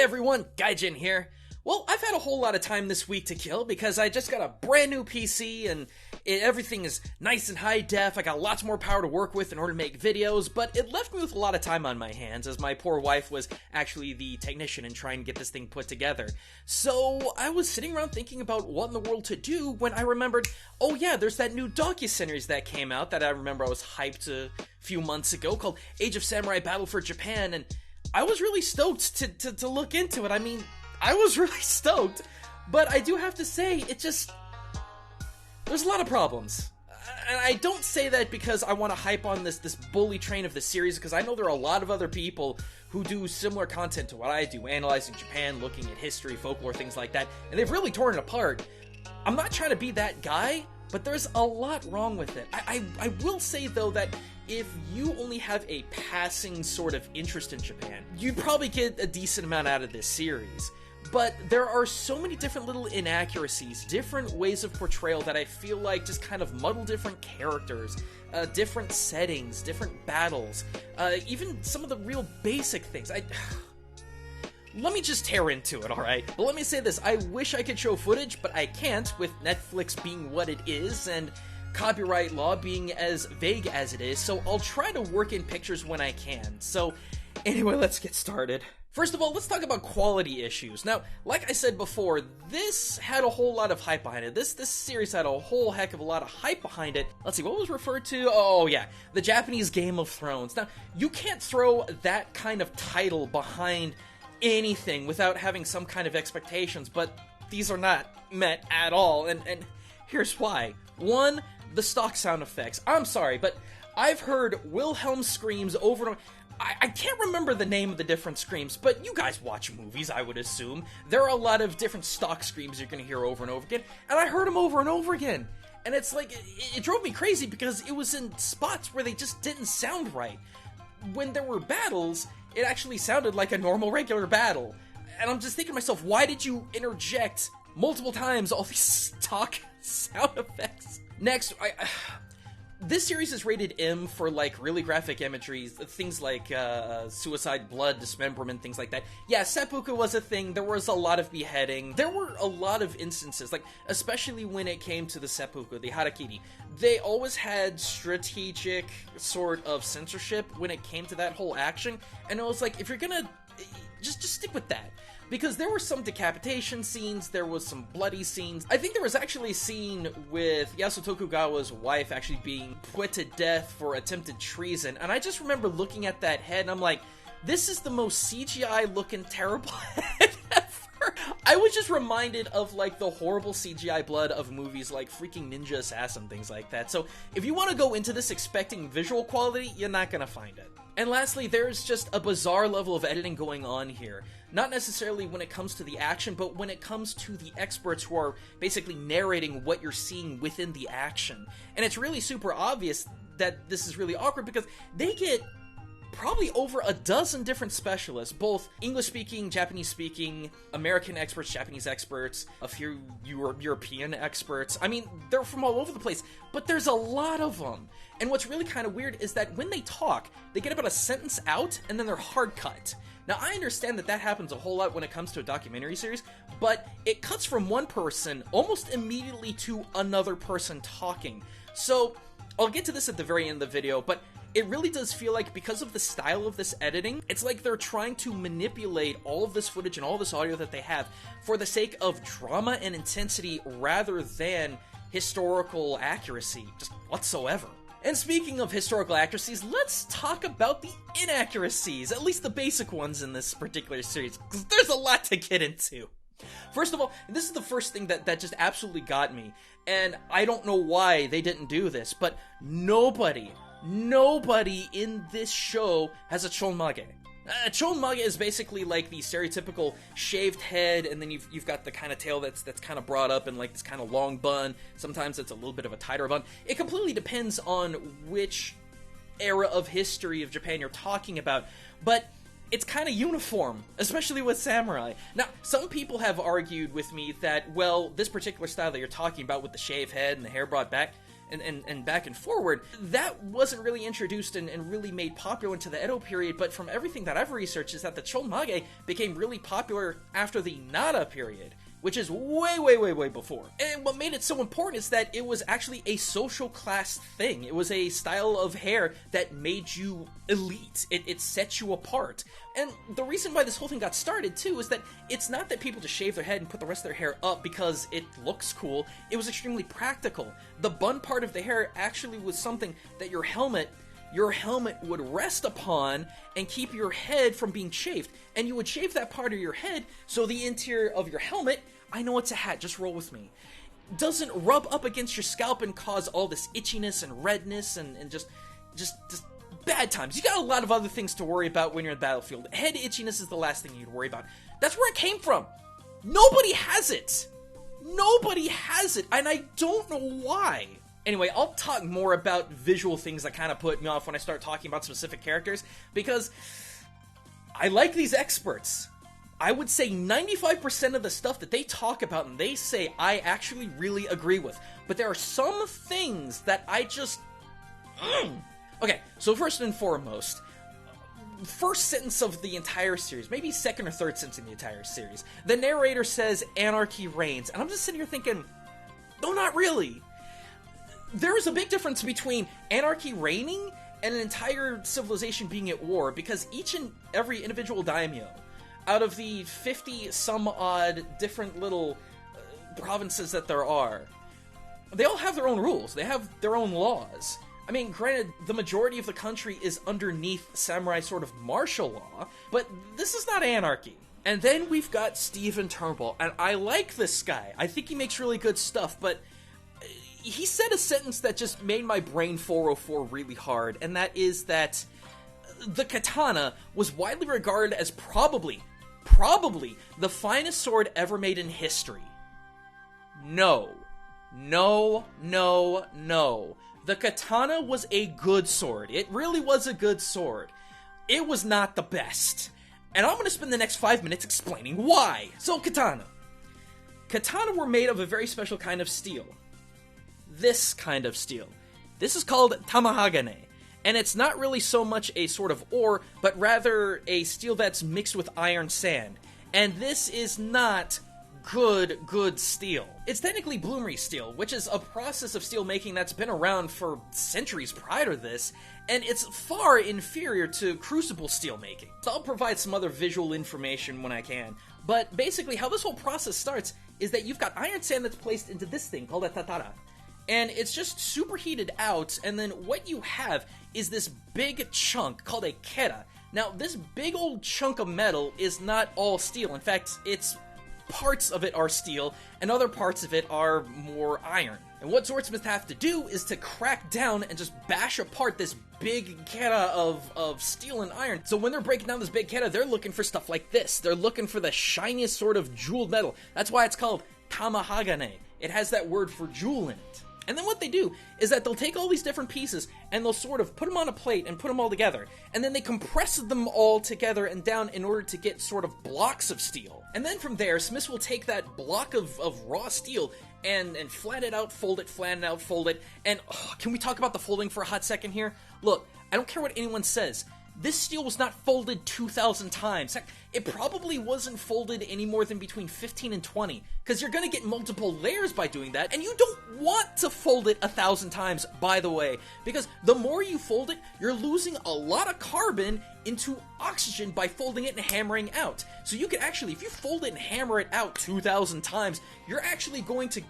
everyone, Gaijin here. Well, I've had a whole lot of time this week to kill because I just got a brand new PC and everything is nice and high def. I got lots more power to work with in order to make videos, but it left me with a lot of time on my hands as my poor wife was actually the technician and trying to get this thing put together. So I was sitting around thinking about what in the world to do when I remembered, oh yeah, there's that new docuseries that came out that I remember I was hyped a few months ago called Age of Samurai Battle for Japan, and I was really stoked to look into it. I mean, I was really stoked, but I do have to say, there's a lot of problems. And I don't say that because I want to hype on this bully train of the series, because I know there are a lot of other people who do similar content to what I do, analyzing Japan, looking at history, folklore, things like that, and they've really torn it apart. I'm not trying to be that guy, but there's a lot wrong with it. I will say, though, that if you only have a passing sort of interest in Japan, you'd probably get a decent amount out of this series. But there are so many different little inaccuracies, different ways of portrayal that I feel like just kind of muddle different characters, different settings, different battles, even some of the real basic things. Let me just tear into it, alright? But let me say this, I wish I could show footage, but I can't, with Netflix being what it is, and copyright law being as vague as it is, so I'll try to work in pictures when I can. So, anyway, let's get started. First of all, let's talk about quality issues. Now, like I said before, this had a whole lot of hype behind it. This series had a whole heck of a lot of hype behind it. Let's see, what was referred to? Oh yeah, the Japanese Game of Thrones. Now, you can't throw that kind of title behind anything without having some kind of expectations, but these are not met at all, and here's why. One, the stock sound effects. I'm sorry, but I've heard Wilhelm screams over and over. I can't remember the name of the different screams, but you guys watch movies, I would assume. There are a lot of different stock screams you're going to hear over and over again, and I heard them over and over again. And it's like, it drove me crazy because it was in spots where they just didn't sound right. When there were battles, it actually sounded like a normal, regular battle. And I'm just thinking to myself, why did you interject multiple times all these stock sound effects? Next, this series is rated M for, like, really graphic imagery, things like, suicide, blood, dismemberment, things like that. Yeah, seppuku was a thing, there was a lot of beheading, there were a lot of instances, like, especially when it came to the seppuku, the harakiri. They always had strategic sort of censorship when it came to that whole action, and it was like, if you're gonna, just stick with that. Because there were some decapitation scenes, there was some bloody scenes. I think there was actually a scene with Yasuo Tokugawa's wife actually being put to death for attempted treason, and I just remember looking at that head and I'm like, this is the most CGI-looking terrible head ever. I was just reminded of, like, the horrible CGI blood of movies like freaking Ninja Assassin, things like that. So if you want to go into this expecting visual quality, you're not gonna find it. And lastly, there's just a bizarre level of editing going on here. Not necessarily when it comes to the action, but when it comes to the experts who are basically narrating what you're seeing within the action. And it's really super obvious that this is really awkward because they get probably over a dozen different specialists, both English-speaking, Japanese-speaking, American experts, Japanese experts, a few European experts. I mean, they're from all over the place, but there's a lot of them. And what's really kind of weird is that when they talk, they get about a sentence out, and then they're hard cut. Now, I understand that happens a whole lot when it comes to a documentary series, but it cuts from one person almost immediately to another person talking. So, I'll get to this at the very end of the video, but it really does feel like, because of the style of this editing, it's like they're trying to manipulate all of this footage and all this audio that they have for the sake of drama and intensity rather than historical accuracy, just whatsoever. And speaking of historical accuracies, let's talk about the inaccuracies, at least the basic ones in this particular series, because there's a lot to get into. First of all, this is the first thing that just absolutely got me, and I don't know why they didn't do this, but nobody in this show has a chonmage. A chonmage is basically like the stereotypical shaved head, and then you've got the kind of tail that's kind of brought up in like this kind of long bun. Sometimes it's a little bit of a tighter bun. It completely depends on which era of history of Japan you're talking about, but it's kind of uniform, especially with samurai. Now, some people have argued with me that, well, this particular style that you're talking about with the shaved head and the hair brought back, and back and forward, that wasn't really introduced and really made popular into the Edo period, but from everything that I've researched is that the chonmage became really popular after the Nara period, which is way before. And what made it so important is that it was actually a social class thing. It was a style of hair that made you elite. It set you apart. And the reason why this whole thing got started, too, is that it's not that people just shave their head and put the rest of their hair up because it looks cool. It was extremely practical. The bun part of the hair actually was something that your helmet would rest upon and keep your head from being shaved. And you would shave that part of your head so the interior of your helmet, I know it's a hat, just roll with me, doesn't rub up against your scalp and cause all this itchiness and redness and just bad times. You got a lot of other things to worry about when you're in the battlefield. Head itchiness is the last thing you'd worry about. That's where it came from. Nobody has it. Nobody has it, and I don't know why. Anyway, I'll talk more about visual things that kind of put me off when I start talking about specific characters, because I like these experts. I would say 95% of the stuff that they talk about and they say I actually really agree with. But there are some things that I just... Okay, so first and foremost, first sentence of the entire series, maybe second or third sentence in the entire series, the narrator says, "Anarchy reigns." And I'm just sitting here thinking, no, not really. There is a big difference between anarchy reigning and an entire civilization being at war, because each and every individual daimyo, out of the 50-some-odd different little provinces that there are, they all have their own rules. They have their own laws. I mean, granted, the majority of the country is underneath samurai sort of martial law, but this is not anarchy. And then we've got Stephen Turnbull, and I like this guy. I think he makes really good stuff, but he said a sentence that just made my brain 404 really hard, and that is that the katana was widely regarded as probably the finest sword ever made in history. No. The katana was a good sword. It really was a good sword. It was not the best. And I'm going to spend the next 5 minutes explaining why. So, katana. Katana were made of a very special kind of steel. This kind of steel. This is called tamahagane. And it's not really so much a sort of ore, but rather a steel that's mixed with iron sand. And this is not good steel. It's technically Bloomery Steel, which is a process of steel making that's been around for centuries prior to this, and it's far inferior to crucible steel making. So I'll provide some other visual information when I can. But basically how this whole process starts is that you've got iron sand that's placed into this thing called a tatara. And it's just superheated out, and then what you have is this big chunk called a kera. Now, this big old chunk of metal is not all steel. In fact, parts of it are steel, and other parts of it are more iron. And what swordsmiths have to do is to crack down and just bash apart this big kera of steel and iron. So when they're breaking down this big kera, they're looking for stuff like this. They're looking for the shiniest sort of jeweled metal. That's why it's called tamahagane. It has that word for jewel in it. And then what they do is that they'll take all these different pieces and they'll sort of put them on a plate and put them all together. And then they compress them all together and down in order to get sort of blocks of steel. And then from there, smiths will take that block of raw steel and flatten it out, fold it, flatten it out, fold it. And can we talk about the folding for a hot second here? Look, I don't care what anyone says. This steel was not folded 2,000 times. Heck, it probably wasn't folded any more than between 15 and 20, because you're going to get multiple layers by doing that, and you don't want to fold it 1,000 times, by the way, because the more you fold it, you're losing a lot of carbon into oxygen by folding it and hammering out. So you can actually, if you fold it and hammer it out 2,000 times, you're actually going to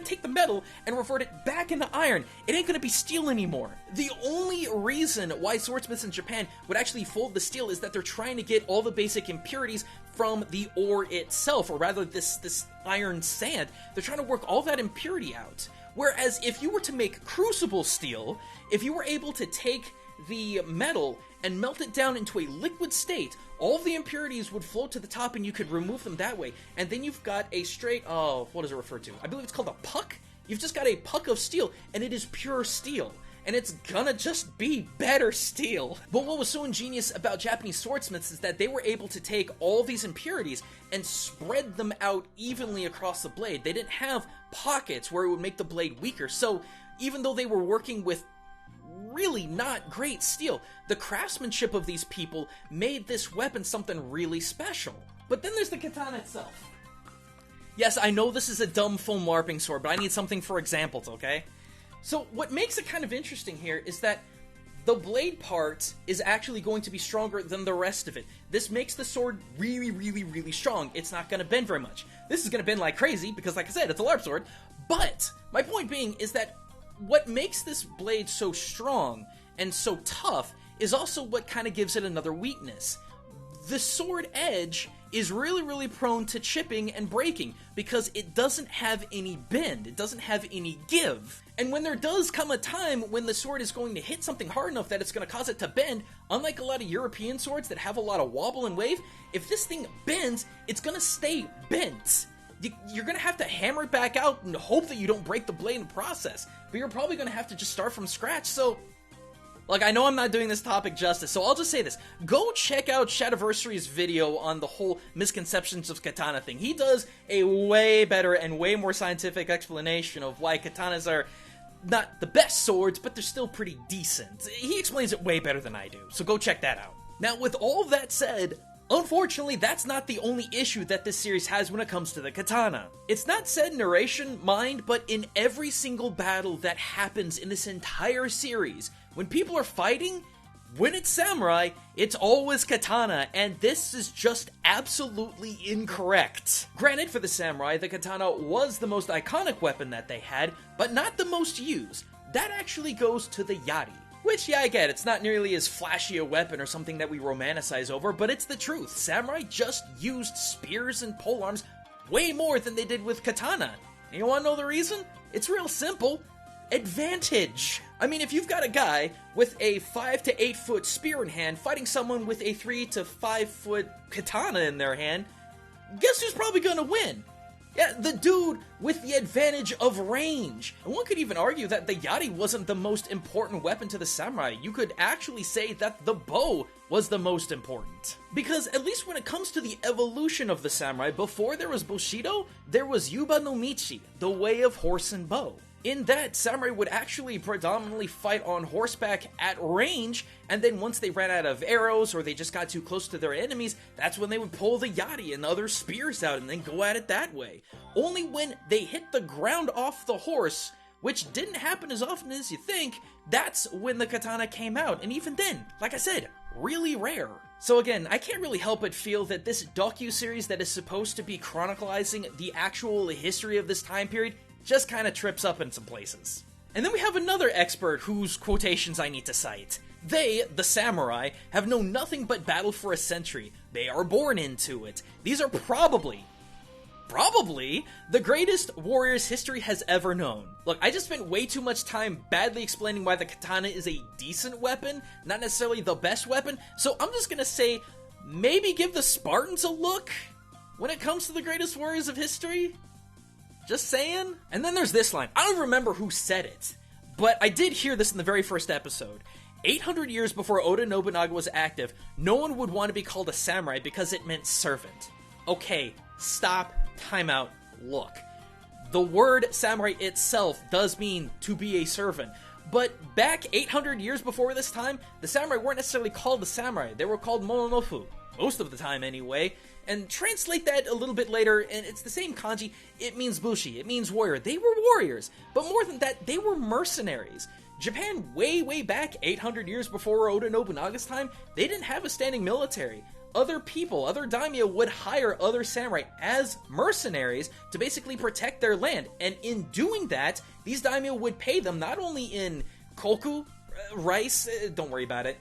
take the metal and revert it back into iron. It ain't going to be steel anymore. The only reason why swordsmiths in Japan would actually fold the steel is that they're trying to get all the basic impurities from the ore itself, or rather this iron sand. They're trying to work all that impurity out. Whereas if you were to make crucible steel, if you were able to take the metal and melt it down into a liquid state, all of the impurities would float to the top and you could remove them that way. And then you've got a straight, what is it referred to? I believe it's called a puck. You've just got a puck of steel, and it is pure steel. And it's gonna just be better steel. But what was so ingenious about Japanese swordsmiths is that they were able to take all these impurities and spread them out evenly across the blade. They didn't have pockets where it would make the blade weaker. So even though they were working with really not great steel. The craftsmanship of these people made this weapon something really special. But then there's the katana itself. Yes, I know this is a dumb foam warping sword, but I need something for examples, okay? So what makes it kind of interesting here is that the blade part is actually going to be stronger than the rest of it. This makes the sword really, really, really strong. It's not going to bend very much. This is going to bend like crazy because, like I said, it's a LARP sword. But my point being is that what makes this blade so strong and so tough is also what kind of gives it another weakness. The sword edge is really, really prone to chipping and breaking because it doesn't have any bend. It doesn't have any give. And when there does come a time when the sword is going to hit something hard enough that it's going to cause it to bend, unlike a lot of European swords that have a lot of wobble and wave, if this thing bends, it's going to stay bent. You're going to have to hammer it back out and hope that you don't break the blade in the process. But you're probably going to have to just start from scratch, so... Like, I know I'm not doing this topic justice, so I'll just say this. Go check out Shadiversary's video on the whole misconceptions of katana thing. He does a way better and way more scientific explanation of why katanas are not the best swords, but they're still pretty decent. He explains it way better than I do, so go check that out. Now, with all that said, unfortunately, that's not the only issue that this series has when it comes to the katana. It's not said narration, mind, but in every single battle that happens in this entire series, when people are fighting, when it's samurai, it's always katana, and this is just absolutely incorrect. Granted, for the samurai, the katana was the most iconic weapon that they had, but not the most used. That actually goes to the yari. Which, yeah, I get, it's not nearly as flashy a weapon or something that we romanticize over, but it's the truth. Samurai just used spears and polearms way more than they did with katana. And you wanna know the reason? It's real simple. Advantage. I mean, if you've got a guy with a 5 to 8 foot spear in hand fighting someone with a 3 to 5 foot katana in their hand, guess who's probably gonna win? Yeah, the dude with the advantage of range. And one could even argue that the yari wasn't the most important weapon to the samurai. You could actually say that the bow was the most important. Because at least when it comes to the evolution of the samurai, before there was Bushido, there was Yuba no Michi, the way of horse and bow. In that, samurai would actually predominantly fight on horseback at range, and then once they ran out of arrows or they just got too close to their enemies, that's when they would pull the yari and other spears out and then go at it that way. Only when they hit the ground off the horse, which didn't happen as often as you think, that's when the katana came out, and even then, like I said, really rare. So again, I can't really help but feel that this docuseries that is supposed to be chronicalizing the actual history of this time period just kind of trips up in some places. And then we have another expert whose quotations I need to cite. They, the samurai, have known nothing but battle for a century. They are born into it. These are probably the greatest warriors history has ever known. Look, I just spent way too much time badly explaining why the katana is a decent weapon, not necessarily the best weapon, so I'm just gonna say, maybe give the Spartans a look when it comes to the greatest warriors of history? Just saying. And then there's this line. I don't remember who said it, but I did hear this in the very first episode. 800 years before Oda Nobunaga was active, no one would want to be called a samurai because it meant servant. Okay, stop, time out, look. The word samurai itself does mean to be a servant, but back 800 years before this time, the samurai weren't necessarily called the samurai. They were called mononofu, most of the time anyway. And translate that a little bit later, and it's the same kanji, it means bushi, it means warrior. They were warriors, but more than that, they were mercenaries. Japan, way back, 800 years before Oda Nobunaga's time, they didn't have a standing military. Other people, other daimyo would hire other samurai as mercenaries to basically protect their land. And in doing that, these daimyo would pay them not only in koku, rice, don't worry about it,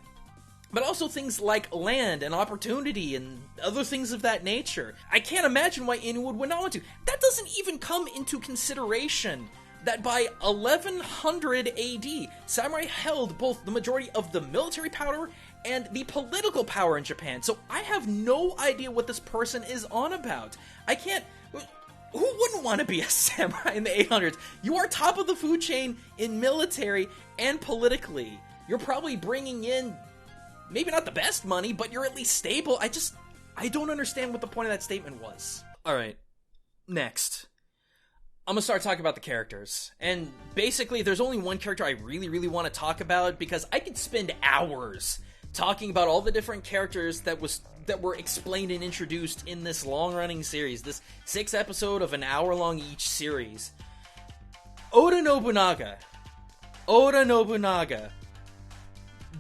but also things like land and opportunity and other things of that nature. I can't imagine why anyone would not want to. That doesn't even come into consideration that by 1100 AD, samurai held both the majority of the military power and the political power in Japan. So I have no idea what this person is on about. I can't... Who wouldn't want to be a samurai in the 800s? You are top of the food chain in military and politically. You're probably bringing in maybe not the best money, but you're at least stable. I don't understand what the point of that statement was. Alright, next. I'm gonna start talking about the characters. And basically, there's only one character I really want to talk about, because I could spend hours talking about all the different characters that were explained and introduced in this long-running series, this 6 episode of an hour-long each series. Oda Nobunaga.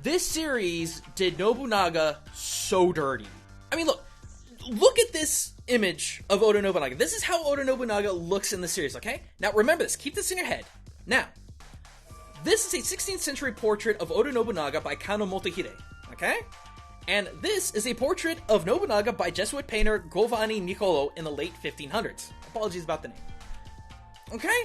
This series did Nobunaga so dirty. I mean, look at this image of Oda Nobunaga. This is how Oda Nobunaga looks in the series, okay? Now, remember this. Keep this in your head. Now, this is a 16th century portrait of Oda Nobunaga by Kano Motohide, okay? And this is a portrait of Nobunaga by Jesuit painter Giovanni Niccolò in the late 1500s. Apologies about the name. Okay?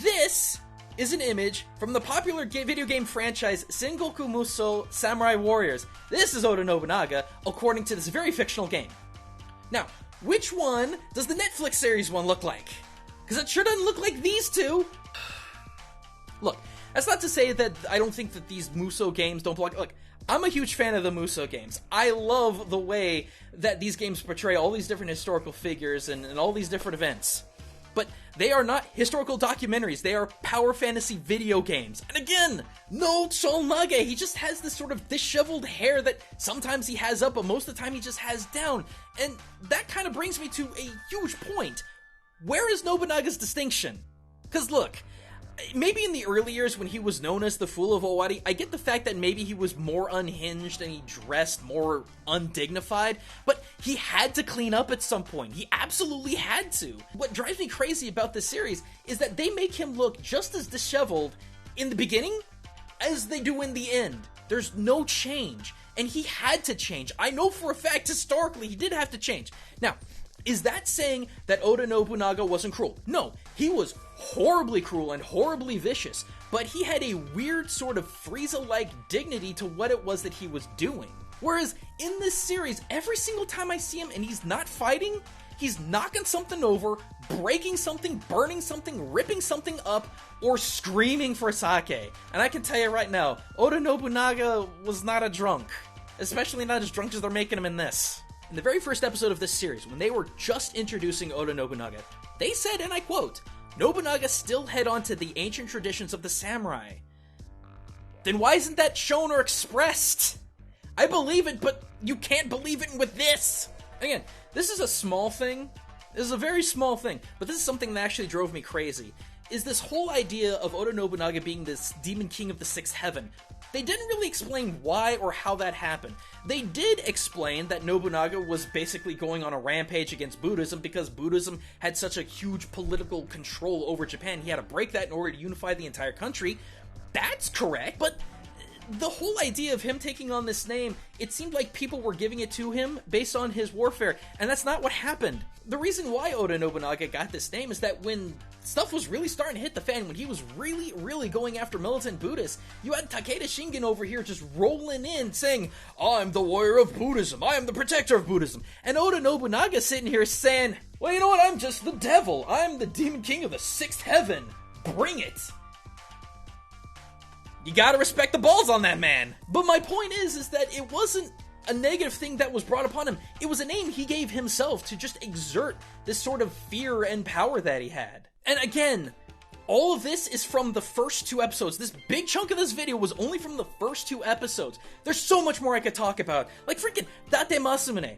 This is an image from the popular video game franchise Sengoku Musou Samurai Warriors. This is Oda Nobunaga, according to this very fictional game. Now, which one does the Netflix series one look like? Because it sure doesn't look like these two. Look, that's not to say that I don't think that these Musou games don't belong. Look, I'm a huge fan of the Musou games. I love the way that these games portray all these different historical figures and all these different events. But they are not historical documentaries. They are power fantasy video games. And again, no Cholnage. He just has this sort of disheveled hair that sometimes he has up, but most of the time he just has down. And that kind of brings me to a huge point. Where is Nobunaga's distinction? Because look, maybe in the early years when he was known as the Fool of Owari, I get the fact that maybe he was more unhinged and he dressed more undignified, but he had to clean up at some point. He absolutely had to. What drives me crazy about this series is that they make him look just as disheveled in the beginning as they do in the end. There's no change, and he had to change. I know for a fact, historically, he did have to change. Now, is that saying that Oda Nobunaga wasn't cruel? No, he was horribly cruel and horribly vicious, but he had a weird sort of Frieza-like dignity to what it was that he was doing. Whereas in this series, every single time I see him and he's not fighting, he's knocking something over, breaking something, burning something, ripping something up, or screaming for sake. And I can tell you right now, Oda Nobunaga was not a drunk. Especially not as drunk as they're making him in this. In the very first episode of this series, when they were just introducing Oda Nobunaga, they said, and I quote, "Nobunaga still held on to the ancient traditions of the samurai." Then why isn't that shown or expressed? I believe it, but you can't believe it with this. Again, this is a small thing. This is a very small thing, but this is something that actually drove me crazy. Is this whole idea of Oda Nobunaga being this demon king of the sixth heaven. They didn't really explain why or how that happened. They did explain that Nobunaga was basically going on a rampage against Buddhism because Buddhism had such a huge political control over Japan. He had to break that in order to unify the entire country. That's correct, but the whole idea of him taking on this name, it seemed like people were giving it to him based on his warfare, and that's not what happened. The reason why Oda Nobunaga got this name is that when stuff was really starting to hit the fan, when he was really going after militant Buddhists, you had Takeda Shingen over here just rolling in saying, "I'm the warrior of Buddhism, I am the protector of Buddhism," and Oda Nobunaga sitting here saying, "Well, you know what, I'm just the devil, I'm the demon king of the sixth heaven, bring it." You gotta respect the balls on that man. But my point is that it wasn't a negative thing that was brought upon him. It was a name he gave himself to just exert this sort of fear and power that he had. And again, all of this is from the first 2 episodes. This big chunk of this video was only from the first 2 episodes. There's so much more I could talk about. Like freaking Date Masamune.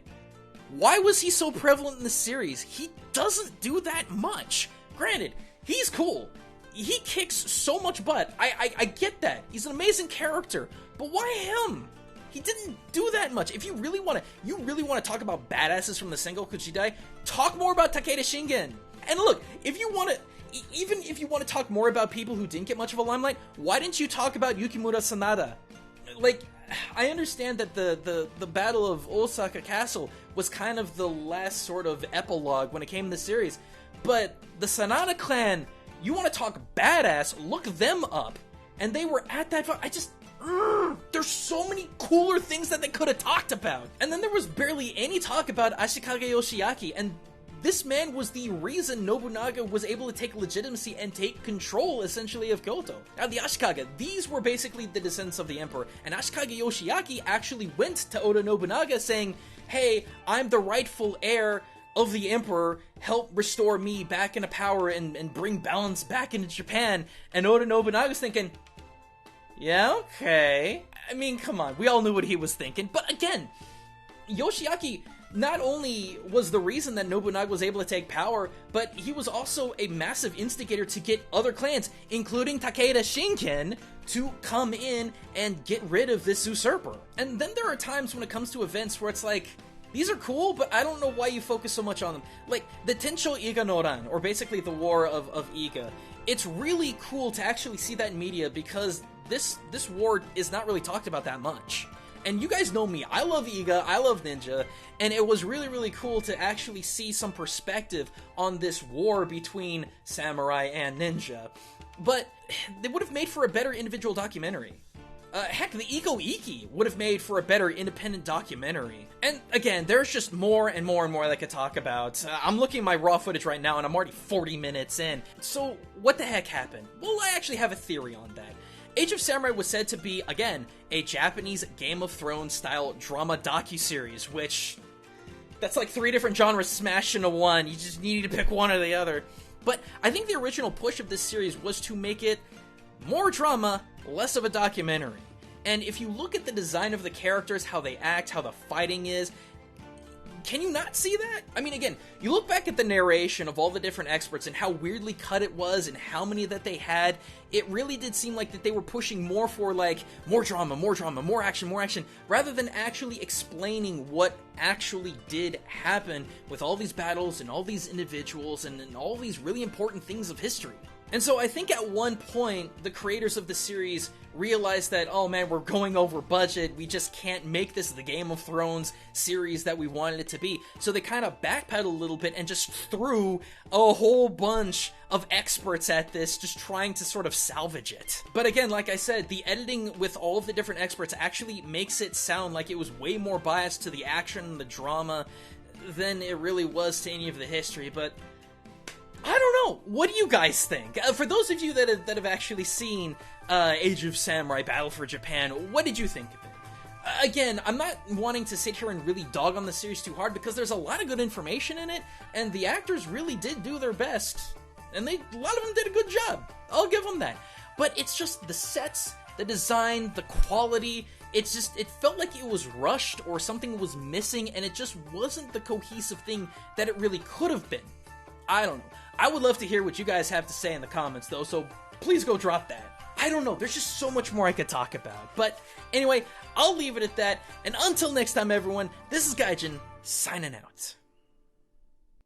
Why was he so prevalent in the series? He doesn't do that much. Granted, he's cool. He kicks so much butt. I get that. He's an amazing character. But why him? He didn't do that much. If you really want to talk about badasses from the Sengoku Jidai, talk more about Takeda Shingen. And look, if you want to, even if you want to talk more about people who didn't get much of a limelight, why didn't you talk about Yukimura Sanada? Like, I understand that the Battle of Osaka Castle was kind of the last sort of epilogue when it came to the series, but the Sanada clan, you want to talk badass, look them up. And they were at that, there's so many cooler things that they could have talked about. And then there was barely any talk about Ashikage Yoshiaki, and this man was the reason Nobunaga was able to take legitimacy and take control, essentially, of Kyoto. Now, the Ashikaga, these were basically the descendants of the emperor, and Ashikage Yoshiaki actually went to Oda Nobunaga saying, "Hey, I'm the rightful heir. of the Emperor help restore me back into power and bring balance back into Japan. And Oda Nobunaga's thinking, yeah, okay. I mean, come on, we all knew what he was thinking. But again, Yoshiaki not only was the reason that Nobunaga was able to take power, but he was also a massive instigator to get other clans, including Takeda Shinken, to come in and get rid of this usurper. And then there are times when it comes to events where it's like, these are cool, but I don't know why you focus so much on them. Like, the Tensho Iga no Ran, or basically the War of Iga. It's really cool to actually see that in media because this war is not really talked about that much. And you guys know me, I love Iga, I love Ninja, and it was really, really cool to actually see some perspective on this war between samurai and ninja. But they would have made for a better individual documentary. Heck, the Iko Iki would have made for a better independent documentary. And again, there's just more and more and more that I could talk about. I'm looking at my raw footage right now and I'm already 40 minutes in. So what the heck happened? Well, I actually have a theory on that. Age of Samurai was said to be, again, a Japanese Game of Thrones style drama docuseries, which that's like 3 different genres smashed into one. You just need to pick one or the other. But I think the original push of this series was to make it more drama, less of a documentary. And if you look at the design of the characters, how they act, how the fighting is, can you not see that? I mean, again, you look back at the narration of all the different experts and how weirdly cut it was and how many that they had, it really did seem like that they were pushing more for, like, more drama, more action, rather than actually explaining what actually did happen with all these battles and all these individuals and all these really important things of history. And so I think at one point, the creators of the series realized that, oh man, we're going over budget, we just can't make this the Game of Thrones series that we wanted it to be. So they kind of backpedaled a little bit and just threw a whole bunch of experts at this, just trying to sort of salvage it. But again, like I said, the editing with all of the different experts actually makes it sound like it was way more biased to the action and the drama than it really was to any of the history, but I don't know. What do you guys think? For those of you that have actually seen Age of Samurai Battle for Japan, what did you think of it? Again, I'm not wanting to sit here and really dog on the series too hard because there's a lot of good information in it, and the actors really did do their best. And a lot of them did a good job. I'll give them that. But it's just the sets, the design, the quality, it felt like it was rushed or something was missing, and it just wasn't the cohesive thing that it really could have been. I don't know. I would love to hear what you guys have to say in the comments, though, so please go drop that. I don't know, there's just so much more I could talk about. But anyway, I'll leave it at that, and until next time, everyone, this is Gaijin, signing out.